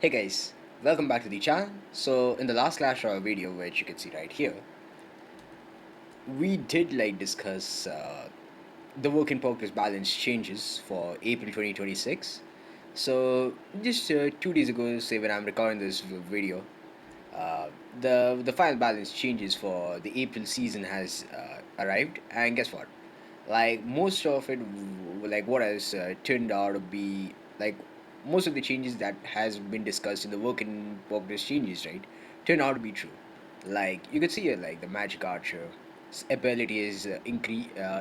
Hey guys, welcome back to the channel. So in the last Clash Royale video, which you can see right here, we did discuss the work in progress balance changes for April 2026. So just 2 days ago, say when I'm recording this video, uh, the final balance changes for the April season has arrived, and guess what? Like most of it, like what has turned out to be like most of the changes that has been discussed in the work in progress changes, right, turned out to be true. Like you could see it, like the magic archer ability is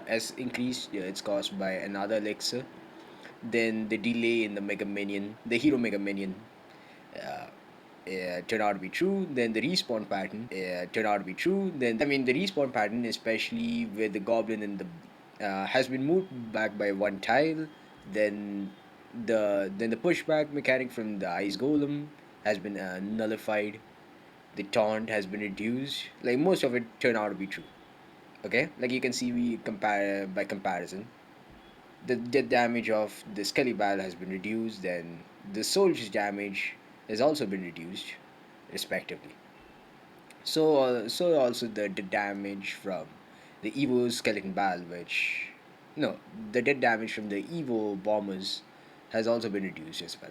has increased its cost by another elixir. Then the delay in the mega minion, the hero mega minion, uh, turned out to be true. Then the respawn pattern turned out to be true. Then I mean the respawn pattern, especially with the goblin in the has been moved back by one tile. Then the pushback mechanic from the ice golem has been nullified. The taunt has been reduced. Like most of it turned out to be true. Okay, like you can see, we compare by comparison. The damage of the Skelly Battle has been reduced, then the soldier's damage has also been reduced, respectively. So also the damage from the Evo Skeleton Battle, which no, the dead damage from the Evo bombers has also been reduced as well.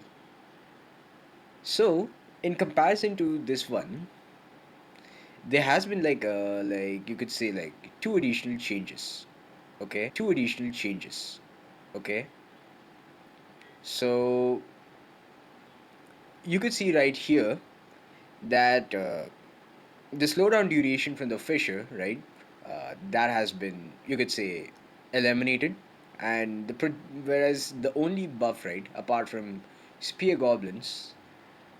So in comparison to this one, there has been like you could say like two additional changes. Okay, so you could see right here that the slowdown duration from the fissure, right, that has been, you could say, eliminated. And whereas the only buff, right, apart from spear goblins,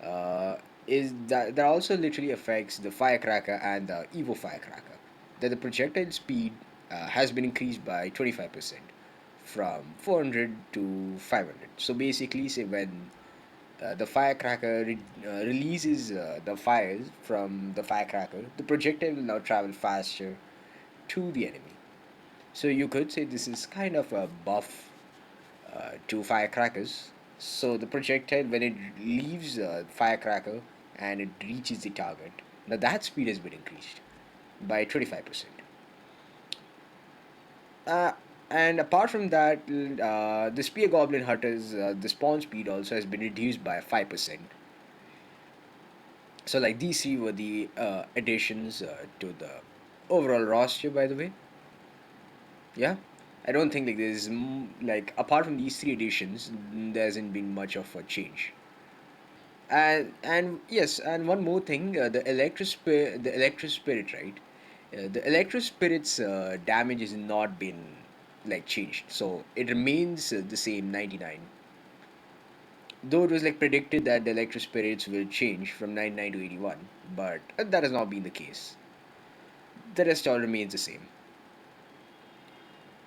uh, is that also literally affects the firecracker and the evo firecracker, that the projectile speed has been increased by 25% from 400 to 500. So basically, say when the firecracker releases the fires from the firecracker, the projectile will now travel faster to the enemy. So you could say this is kind of a buff to firecrackers. So the projectile, when it leaves firecracker and it reaches the target, now that speed has been increased by 25%. Uh, and apart from that, the spear goblin hunters, the spawn speed also has been reduced by 5%. So like these three were the additions to the overall roster. By the way, yeah, I don't think like there's like apart from these three additions, there hasn't been much of a change. And yes, and one more thing, the electric spirit, right? The electric spirit's damage has not been like changed, so it remains the same 99. Though it was like predicted that the electric spirits will change from 99 to 81, but that has not been the case. The rest all remains the same.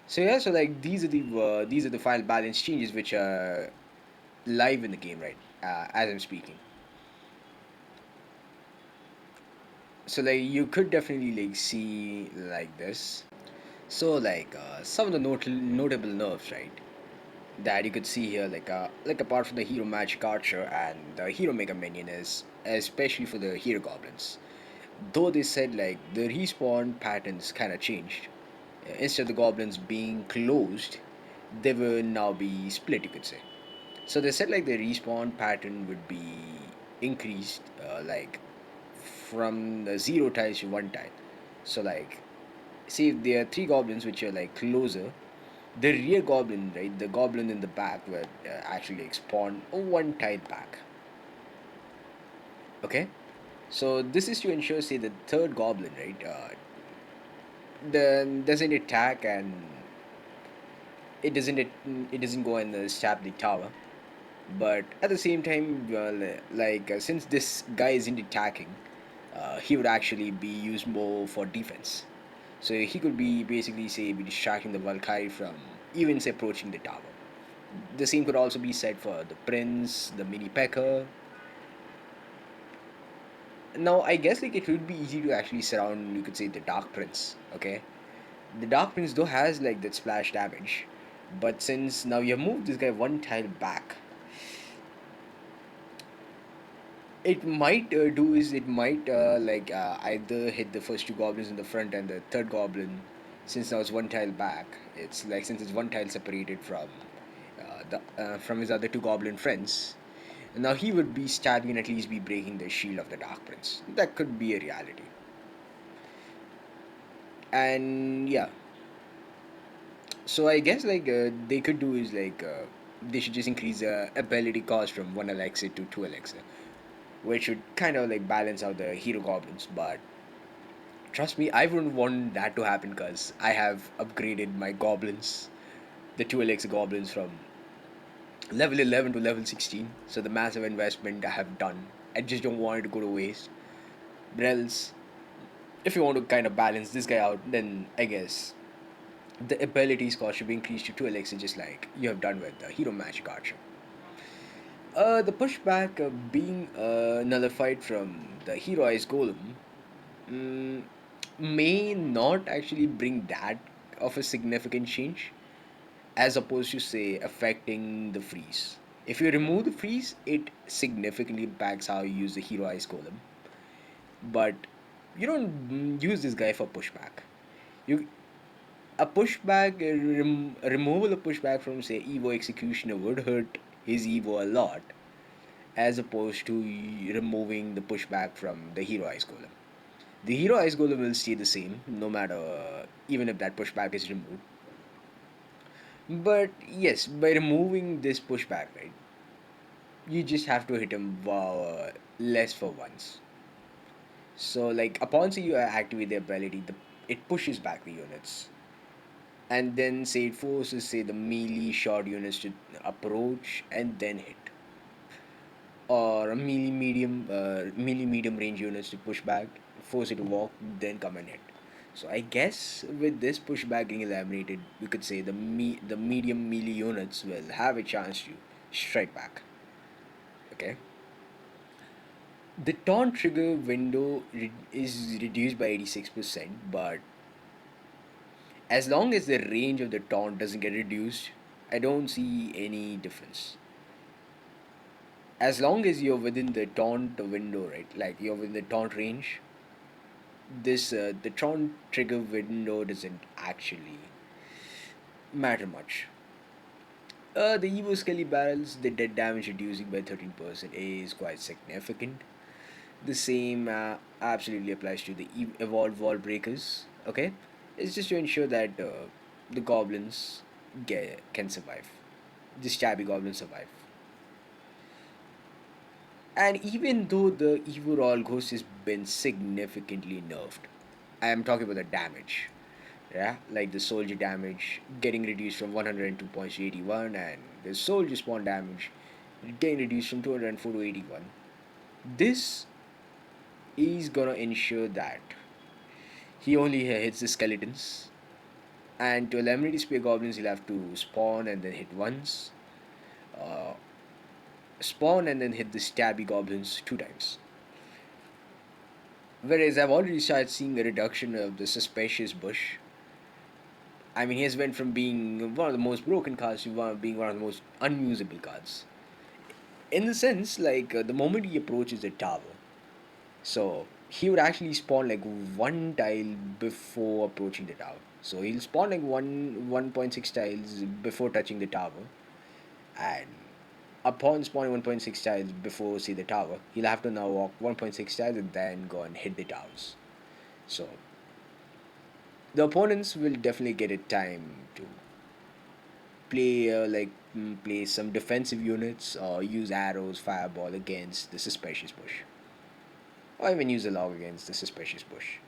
So yeah, so like these are the final balance changes which are live in the game, right? As I'm speaking. So like you could definitely like see like this. So like some of the notable nerfs, right? That you could see here, like apart from the hero magic archer and the hero mega minion, is especially for the hero goblins. Though they said like the respawn patterns kind of changed. Instead of the goblins being closed, they will now be split, you could say. So they said like the respawn pattern would be increased, like from the zero tiles to one tile. So like, see if there are three goblins which are like closer, the rear goblin, right, the goblin in the back will actually like spawn one tile back. Okay, so this is to ensure, say, the third goblin, right, then doesn't attack and it doesn't go and stab the tower. But at the same time, since this guy isn't attacking, he would actually be used more for defense. So he could be basically, say, be distracting the Valkyrie from even say approaching the tower. The same could also be said for the prince, the mini pecker. Now I guess like it would be easy to actually surround, you could say, the dark prince. Okay, the dark prince though has like that splash damage, but since now you have moved this guy one tile back, It might do is it might either hit the first two goblins in the front and the third goblin, since now it's one tile back. It's like since it's one tile separated from his other two goblin friends. Now he would be stabbing and at least be breaking the shield of the Dark Prince. That could be a reality. And yeah, so I guess they could do is they should just increase the ability cost from one elixir to two elixir, which would kind of like balance out the hero goblins. But trust me, I wouldn't want that to happen because I have upgraded my goblins, the two elixir goblins, from level 11 to level 16. So the massive investment I have done, I just don't want it to go to waste. But else, if you want to kind of balance this guy out, then I guess the abilities cost should be increased to 2 elixir, just like you have done with the Hero Magic Archer. The pushback being nullified from the Hero Ice Golem mm, may not actually bring that of a significant change, as opposed to, say, affecting the freeze. If you remove the freeze, it significantly impacts how you use the Hero Ice Golem, but you don't use this guy for pushback. You A pushback, a removal of pushback from, say, Evo Executioner would hurt his Evo a lot, as opposed to removing the pushback from the Hero Ice Golem. The Hero Ice Golem will stay the same no matter, even if that pushback is removed. But yes, by removing this pushback, right, you just have to hit him less for once. So, like, upon say you activate the ability, it pushes back the units, and then say it forces, say, the melee shot units to approach and then hit, or a melee medium range units to push back, force it to walk, then come and hit. So I guess with this pushback being eliminated, we could say the medium melee units will have a chance to strike back. Okay. The taunt trigger window is reduced by 86%, but as long as the range of the taunt doesn't get reduced, I don't see any difference. As long as you're within the taunt window, right? Like you're within the taunt range, this the taunt trigger window doesn't actually matter much. The Evo Skelly barrels, the dead damage reducing by 13% is quite significant. The same absolutely applies to the evolved wall breakers. Okay, it's just to ensure that the goblins can survive. The stabby goblins survive. And even though the overall ghost has been significantly nerfed, I am talking about the damage. Yeah, like the soldier damage getting reduced from 102 points to 81, and the soldier spawn damage getting reduced from 204 to 81. This is gonna ensure that he only hits the skeletons, and to eliminate the spear goblins, he'll have to spawn and then hit once, uh, spawn and then hit the stabby goblins two times. Whereas I've already started seeing a reduction of the suspicious bush. I mean, he has went from being one of the most broken cards to being one of the most unusable cards. In the sense, the moment he approaches the tower, so he would actually spawn like one tile before approaching the tower. So he'll spawn like 1.6 tiles before touching the tower, and upon spawning 1.6 tiles before see the tower, he'll have to now walk 1.6 tiles and then go and hit the towers. So the opponents will definitely get a time to play some defensive units or use arrows, fireball against the suspicious bush, or even use a log against the suspicious bush.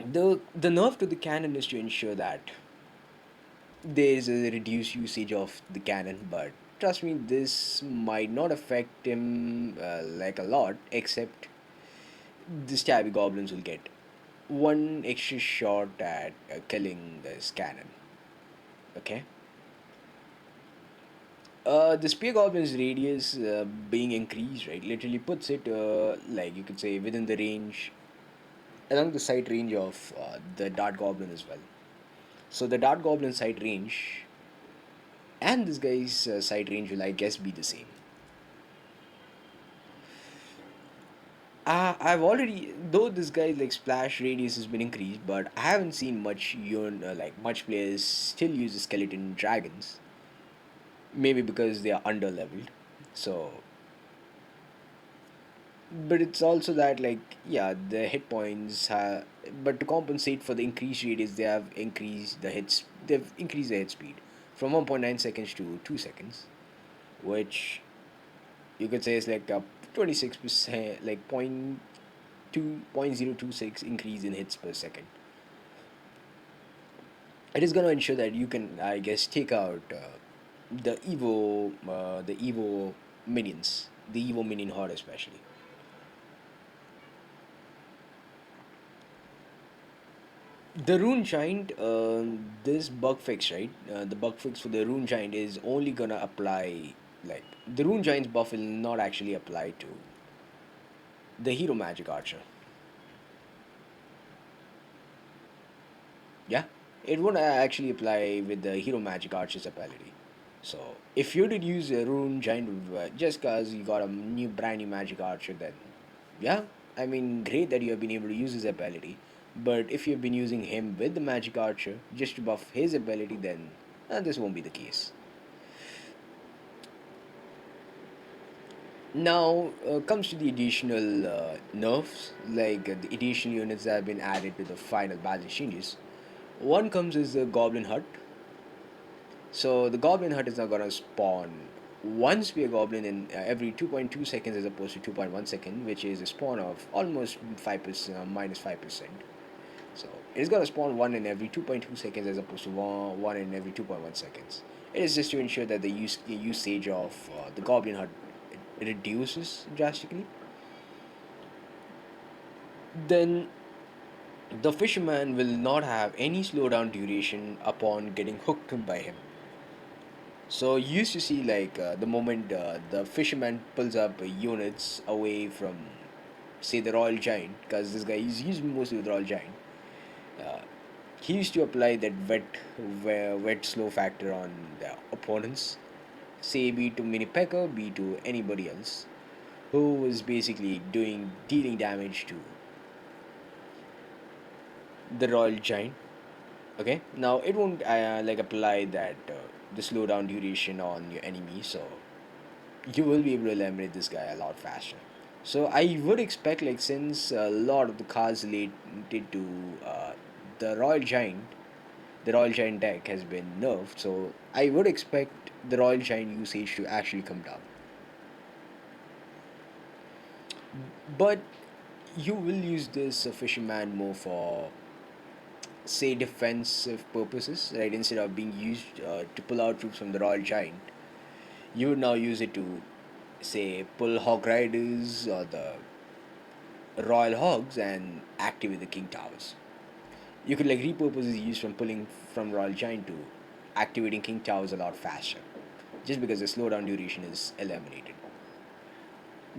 The nerve to the cannon is to ensure that there is a reduced usage of the cannon, but trust me, this might not affect him like a lot, except the stabby goblins will get one extra shot at killing this cannon. Okay. The spear goblin's radius being increased, right, literally puts it, like you could say, within the range, along the sight range of the dart goblin as well. So the dart goblin sight range and this guy's sight range will, I guess, be the same. I've already, though this guy's like splash radius has been increased, but I haven't seen much players still use the skeleton dragons. Maybe because they are under leveled. So, but it's also that like yeah, the hit points. But to compensate for the increased radius, they have increased the hits. They've increased the hit speed from 1.9 seconds to 2 seconds, which you could say is like a 26%, like 0.026 increase in hits per second. It is going to ensure that you can, I guess, take out the Evo minions, the Evo minion horde especially. The Rune Giant, this bug fix, right? The bug fix for the Rune Giant is only gonna apply, like, the Rune Giant's buff will not actually apply to the Hero Magic Archer. Yeah, it won't actually apply with the Hero Magic Archer's ability. So, if you did use a Rune Giant just because you got a brand new Magic Archer, then yeah, I mean, great that you have been able to use his ability. But if you've been using him with the Magic Archer just to buff his ability, then this won't be the case. Now comes to the additional nerfs, like the additional units that have been added to the final balance changes. One comes is the Goblin Hut. So the Goblin Hut is now gonna spawn one Spear Goblin in every 2.2 seconds as opposed to 2.1 second, which is a spawn of almost 5%, minus 5%. So it is gonna spawn one in every 2.2 seconds as opposed to one in every 2.1 seconds. It is just to ensure that the usage of the Goblin Hut reduces drastically. Then the fisherman will not have any slowdown duration upon getting hooked by him. So you used to see like the moment the fisherman pulls up units away from, say, the Royal Giant, because this guy is using mostly with Royal Giant. Uh, he used to apply that wet slow factor on the opponents, say be it to Mini Pecker, be it to anybody else, who was basically dealing damage to the Royal Giant. Okay, now it won't like apply that the slowdown duration on your enemy, so you will be able to eliminate this guy a lot faster. So I would expect, like, since a lot of the cards related to the Royal Giant, the Royal Giant deck has been nerfed, so I would expect the Royal Giant usage to actually come down. But you will use this fisherman more for, say, defensive purposes, right? Instead of being used to pull out troops from the Royal Giant, you would now use it to, say, pull Hog Riders or the Royal Hogs and activate the King Towers. You could like repurpose his use from pulling from Royal Giant to activating King Towers a lot faster, just because the slowdown duration is eliminated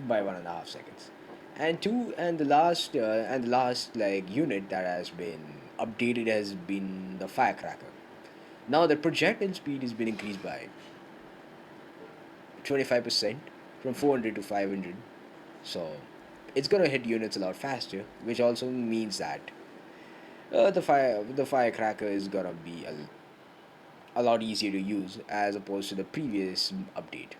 by 1.5 seconds. And the last like unit that has been updated has been the Firecracker. Now the projectile speed has been increased by 25% from 400 to 500. So it's gonna hit units a lot faster, which also means that the firecracker is gonna be a lot easier to use as opposed to the previous update.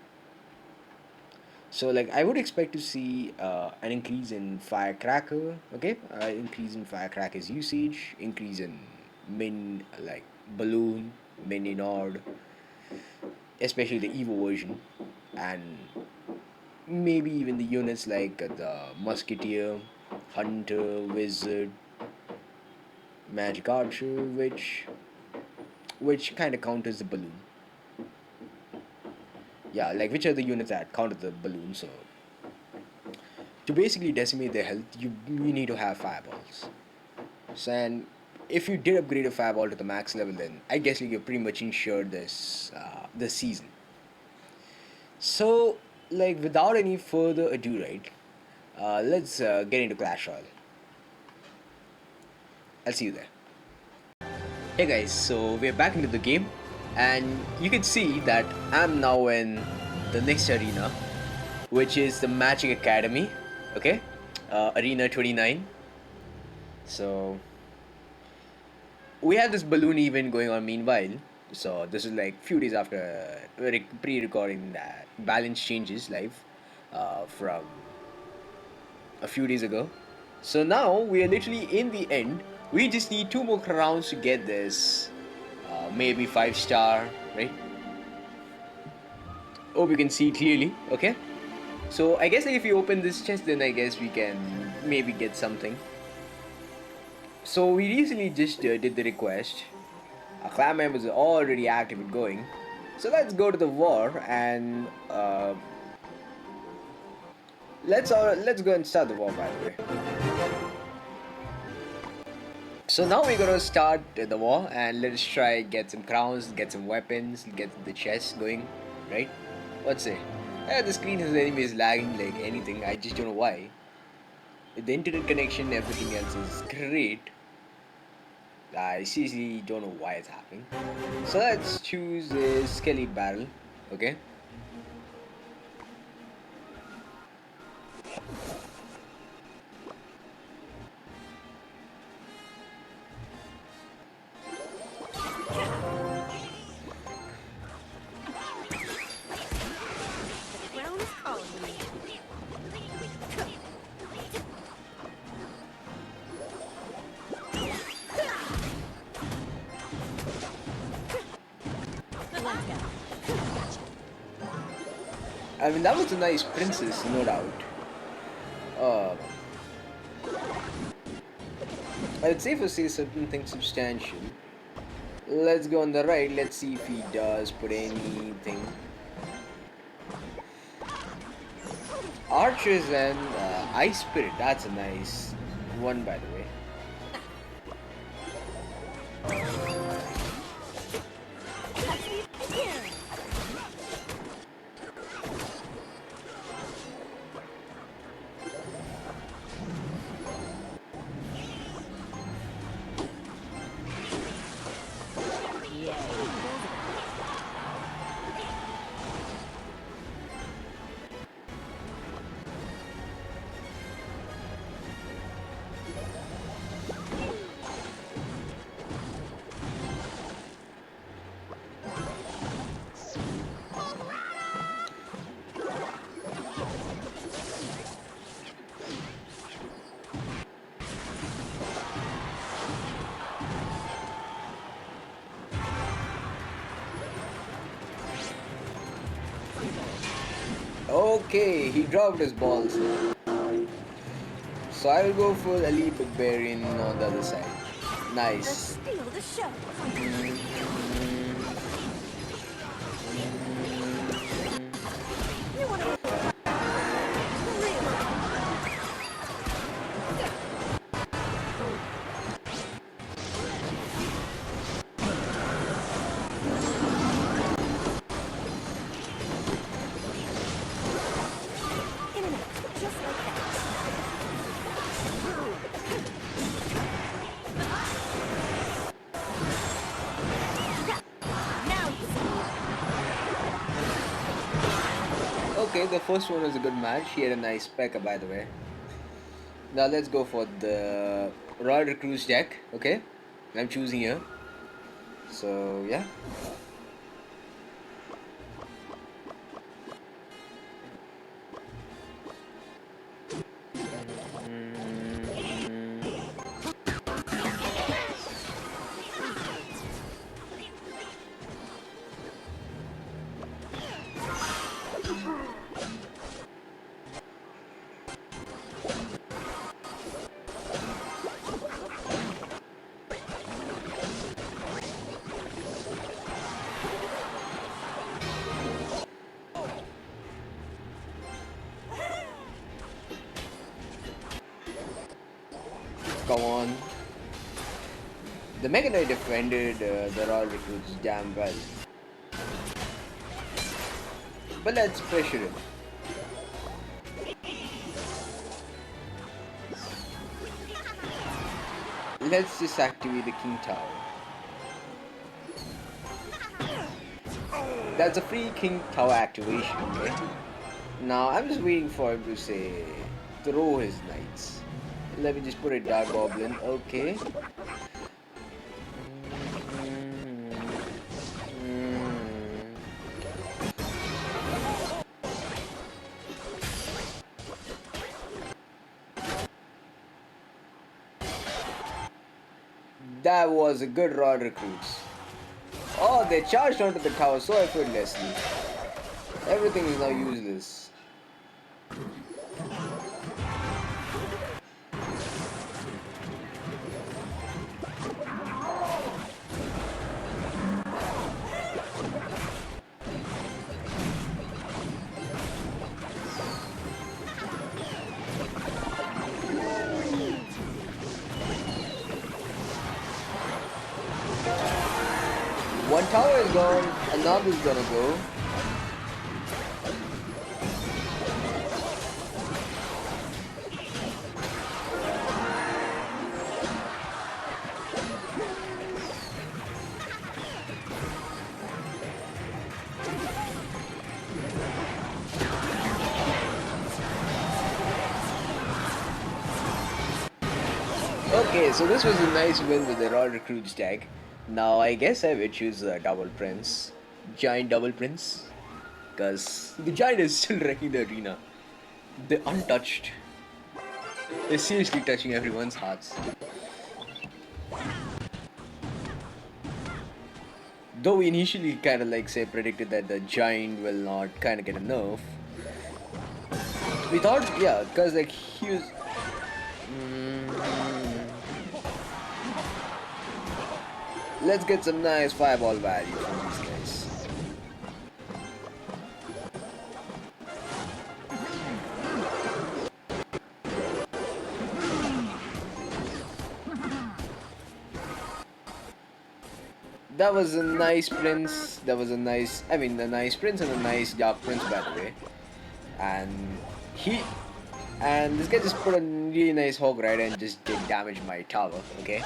So like I would expect to see an increase in firecracker, okay, increase in firecracker's usage, increase in min like balloon, mini nod, especially the Evo version, and maybe even the units like the musketeer, hunter, wizard, magic archer, which kind of counters the balloon. Yeah, like which are the units that counter the balloon. So to basically decimate their health, you need to have fireballs. So, and if you did upgrade a fireball to the max level, then I guess like you're pretty much insured this season. So, like without any further ado, right? Let's get into Clash Royale. I'll see you there. Hey guys, so we're back into the game, and you can see that I'm now in the next arena, which is the Magic Academy. Okay, Arena 29. So we have this balloon event going on meanwhile. So this is like few days after pre-recording that balance changes live from a few days ago. So now we are literally in the end. We just need two more rounds to get this. Maybe 5-star, right? Hope you can see clearly. Okay. So I guess like, if you open this chest, then I guess we can maybe get something. So we recently just did the request. Our clan members are already active and going. So let's go to the war and let's go and start the war, by the way. So now we're gonna start the war and let's try get some crowns, get some weapons, get the chest going, right? What's it? The screen is anyways lagging like anything. I just don't know why. The internet connection, everything else is great. I seriously don't know why it's happening. So let's choose a skelly barrel. Okay. I mean, that was a nice princess, no doubt. Uh, I'd say for say certain things substantial. Let's go on the right. Let's see if he does put anything. Archers and Ice Spirit. That's a nice one, by the way. Okay, he dropped his balls. So I will go for Elite Barbarian on the other side. Nice. Okay, the first one was a good match. He had a nice pecker, by the way. Now let's go for the Royal Recruits deck. Okay, I'm choosing here. So yeah. Come on. The Mega Knight defended the Royal Recruits damn well. But let's pressure him. Let's just activate the King Tower. That's a free King Tower activation, okay? Now I'm just waiting for him to say throw his knights. Let me just put a Dark Goblin. Okay. That was a good raw recruits. Oh, they charged onto the tower so effortlessly. Everything is now useless. One tower is gone, another's gonna go. Okay, so this was a nice win with the raw recruits tag. Now I guess I will choose double prince, giant double prince, because the giant is still wrecking the arena. They're untouched. They're seriously touching everyone's hearts. Though we initially kind of like say predicted that the giant will not kind of get a nerf. We thought, yeah, because like he was. Let's get some nice fireball value from these guys. That was a nice prince. That was a nice, I mean, a nice prince and a nice dark prince, by the way. And this guy just put a really nice hog rider and just did damage my tower. Okay.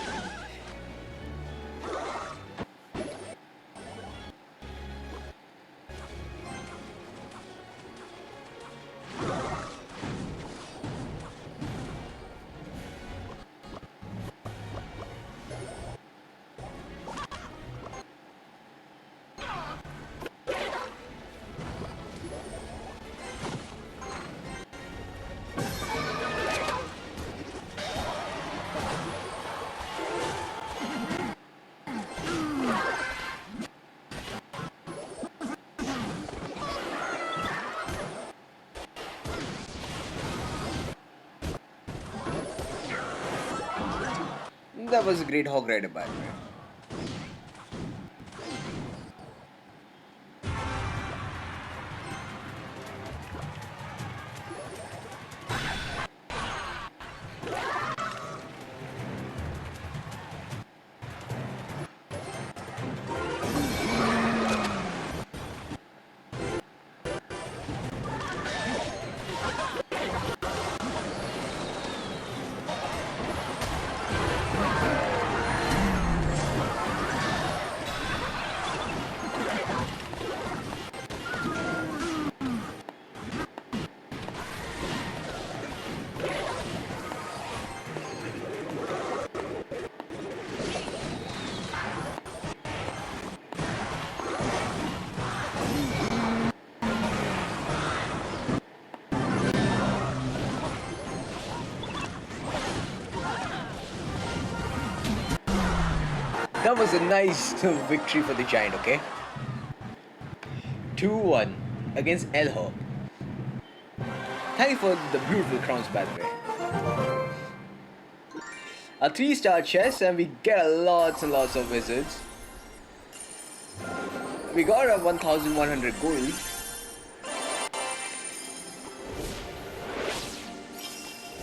That was a great hog rider, by the way. That was a nice victory for the Giant, okay? 2-1 against Elho. Thank you for the beautiful crowns, by the way. A 3-star chest, and we get lots and lots of wizards. We got a 1100 gold.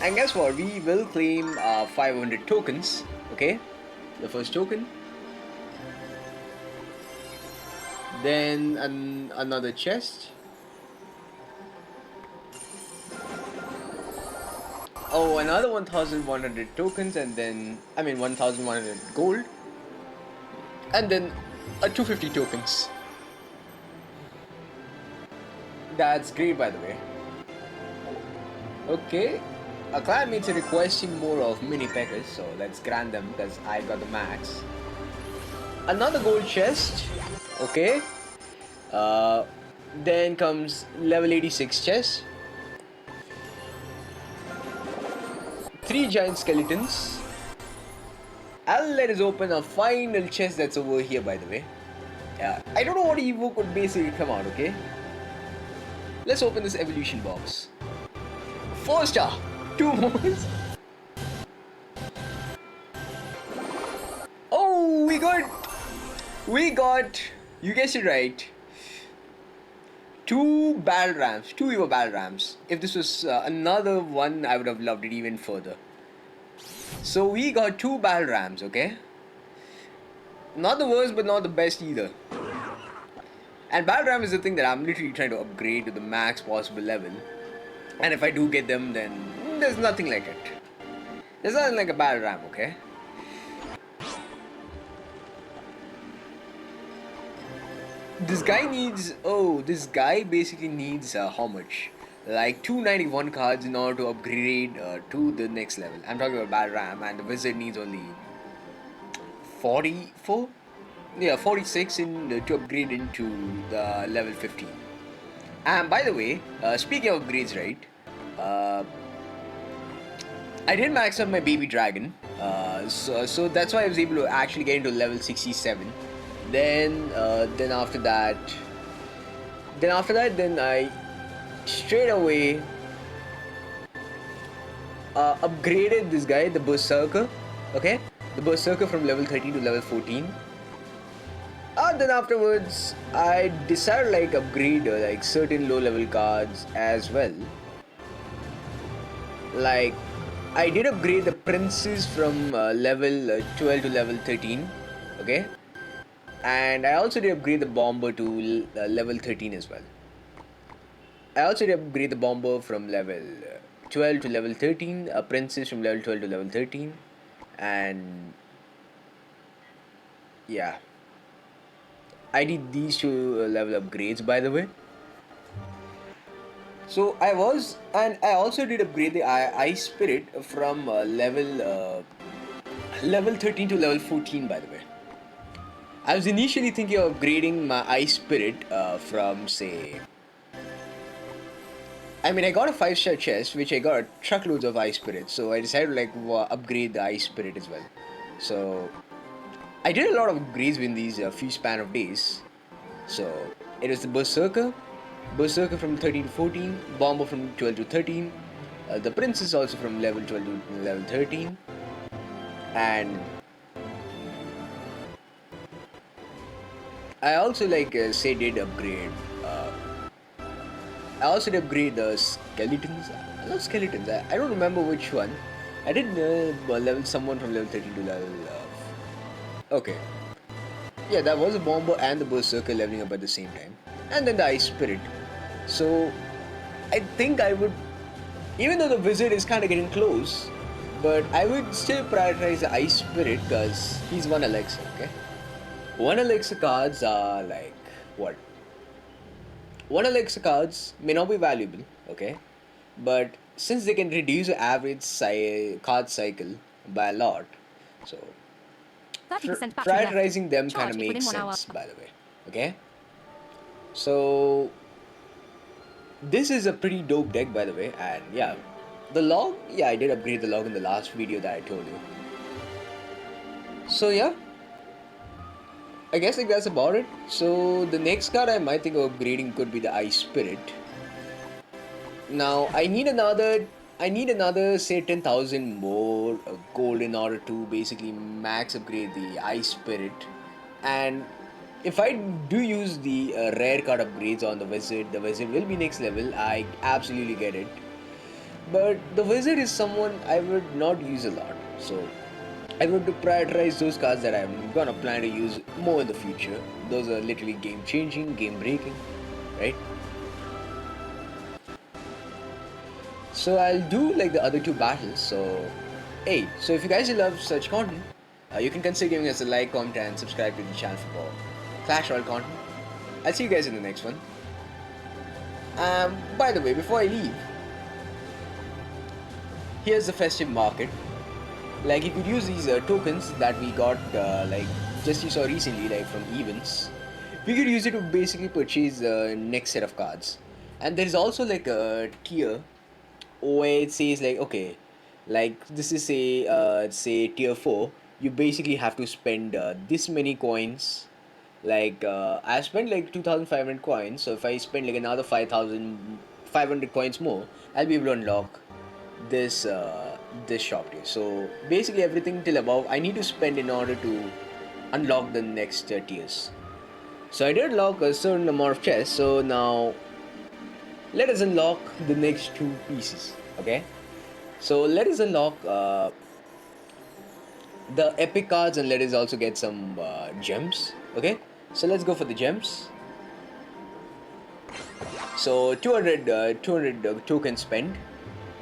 And guess what? We will claim 500 tokens. Okay, the first token. Then another chest. Oh, another 1100 tokens, and then 1100 gold, and then a 250 tokens. That's great, by the way. Okay, a clanmates are requesting more of mini peckers, so let's grant them because I got the max. Another gold chest, okay. Then comes level 86 chest. 3 giant skeletons. And let us open a final chest that's over here, by the way. I don't know what Evo could basically come out, okay? Let's open this evolution box. 4 star! 2 more! Oh, we got, you guessed it right, 2 battle rams, 2 Evo battle rams. If this was another one, I would have loved it even further. So we got 2 battle rams, okay? Not the worst, but not the best either. And battle ram is the thing that I'm literally trying to upgrade to the max possible level. And if I do get them, then there's nothing like it. There's nothing like a battle ram, okay? This guy basically needs how much? Like 291 cards in order to upgrade to the next level. I'm talking about battle ram, and the wizard needs only 44? Yeah, 46 to upgrade into the level 15. And by the way, speaking of upgrades, right? I did max up my baby dragon, so that's why I was able to actually get into level 67. Then after that, I straight away upgraded this guy, the berserker. Okay, the berserker from level 13 to level 14. Then afterwards, I decided like upgrade like certain low level cards as well. Like I did upgrade the princes from level 12 to level 13. Okay, and I also did upgrade the bomber to level 13 as well. I also did upgrade the bomber from level 12 to level 13, a princess from level 12 to level 13, and yeah, I did these 2 level upgrades, by the way. So I also did upgrade the ice spirit from level 13 to level 14, by the way. I was initially thinking of upgrading my ice spirit from, say, I mean, I got a 5-star chest, which I got truckloads of ice spirit, so I decided to like upgrade the ice spirit as well. So I did a lot of upgrades in these few span of days. So it was the berserker from 13 to 14, bomber from 12 to 13, the princess also from level 12 to level 13, and I also did upgrade. I also did upgrade the skeletons. Not skeletons. I don't remember which one. I did level someone from level 13 to level. Okay. Yeah, that was a bomber and the berserker leveling up at the same time, and then the ice spirit. So I think I would, even though the wizard is kind of getting close, but I would still prioritize the ice spirit because he's 1 elixir. Okay. 1 elixir cards are like what? 1 elixir cards may not be valuable, okay, but since they can reduce the average card cycle by a lot, so prioritizing them kind of makes sense, by the way, okay. So this is a pretty dope deck, by the way, and yeah, the log, yeah, I did upgrade the log in the last video that I told you. So yeah, I guess like that's about it. So the next card I might think of upgrading could be the Ice Spirit. Now I need another say 10,000 more gold in order to basically max upgrade the Ice Spirit. And if I do use the rare card upgrades on the wizard will be next level. I absolutely get it. But the wizard is someone I would not use a lot. So I would prioritize those cards that I'm gonna plan to use more in the future. Those are literally game changing, game breaking, right? So I'll do like the other 2 battles. So hey, so if you guys love such content, you can consider giving us a like, comment, and subscribe to the channel for more Clash Royale content. I'll see you guys in the next one. By the way, before I leave, here's the festive market. Like, you could use these tokens that we got, like, just you saw recently, like from events. We could use it to basically purchase the next set of cards. And there's also like a tier where it says like, okay, like this is say tier 4. You basically have to spend this many coins. Like I spent like 2,500 coins, so if I spend like another 5,500 coins more, I'll be able to unlock this shop here. So basically everything till above I need to spend in order to unlock the next tiers. So I did unlock a certain amount of chests. So now let us unlock the next two pieces. Okay. So let us unlock the epic cards, and let us also get some gems. Okay. So let's go for the gems. So 200 tokens spent.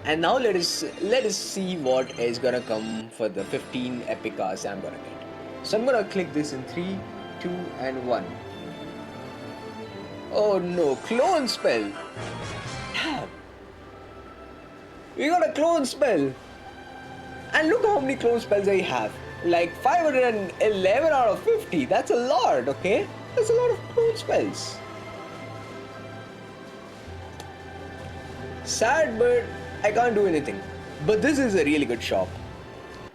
And now let us see what is gonna come for the 15 epic cards I'm gonna get. So I'm gonna click this in 3, 2, and 1. Oh no, clone spell! Damn! We got a clone spell! And look how many clone spells I have. Like 511 out of 50. That's a lot, okay? That's a lot of clone spells. Sad, but I can't do anything. But this is a really good shop.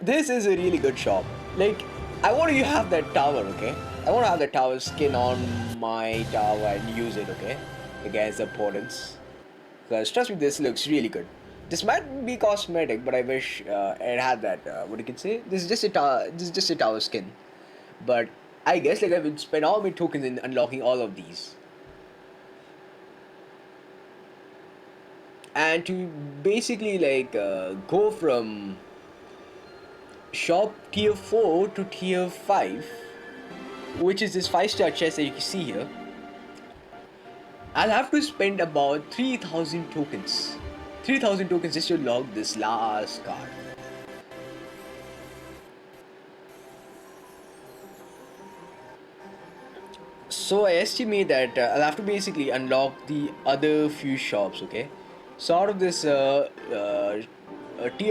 This is a really good shop. Like, I want to have that tower, okay? I want to have the tower skin on my tower and use it, okay? Against the opponents. Because trust me, this looks really good. This might be cosmetic, but I wish it had that. What you can say? This is just a tower. This is just a tower skin. But I guess like I would spend all my tokens in unlocking all of these. And to basically like go from shop tier 4 to tier 5, which is this 5-star chest that you can see here, I'll have to spend about 3,000 tokens. 3,000 tokens just to log this last card. So I estimate that I'll have to basically unlock the other few shops, okay? So out of this tier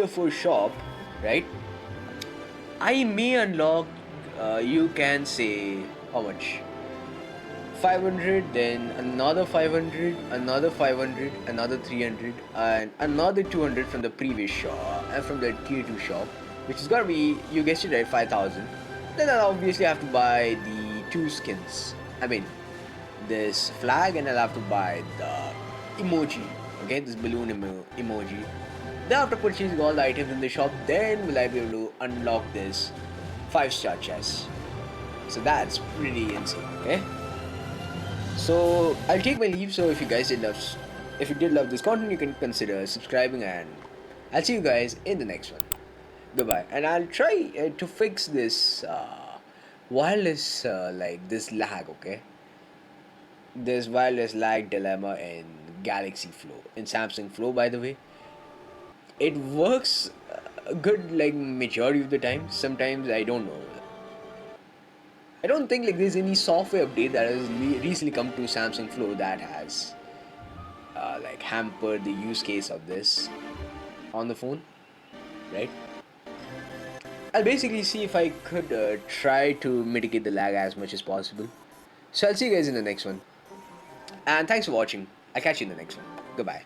4 shop, right? I may unlock, you can say, how much? 500, then another 500, another 500, another 300, and another 200 from the previous shop, and from the tier 2 shop, which is gonna be, you guessed it right, 5,000. Then I'll obviously have to buy the 2 skins. I mean, this flag, and I'll have to buy the emoji, okay, this balloon emoji. Then after purchasing all the items in the shop, then will I be able to unlock this 5-star chest. So that's pretty insane, okay? So I'll take my leave. So if you did love this content, you can consider subscribing, and I'll see you guys in the next one. Goodbye. And I'll try to fix this wireless like this lag, okay? This wireless lag dilemma in Galaxy Flow, in Samsung Flow, by the way. It works good like majority of the time. Sometimes I don't know. I don't think like there's any software update that has recently come to Samsung Flow that has like hampered the use case of this on the phone, right? I'll basically see if I could try to mitigate the lag as much as possible. So I'll see you guys in the next one. And thanks for watching. I'll catch you in the next one. Goodbye.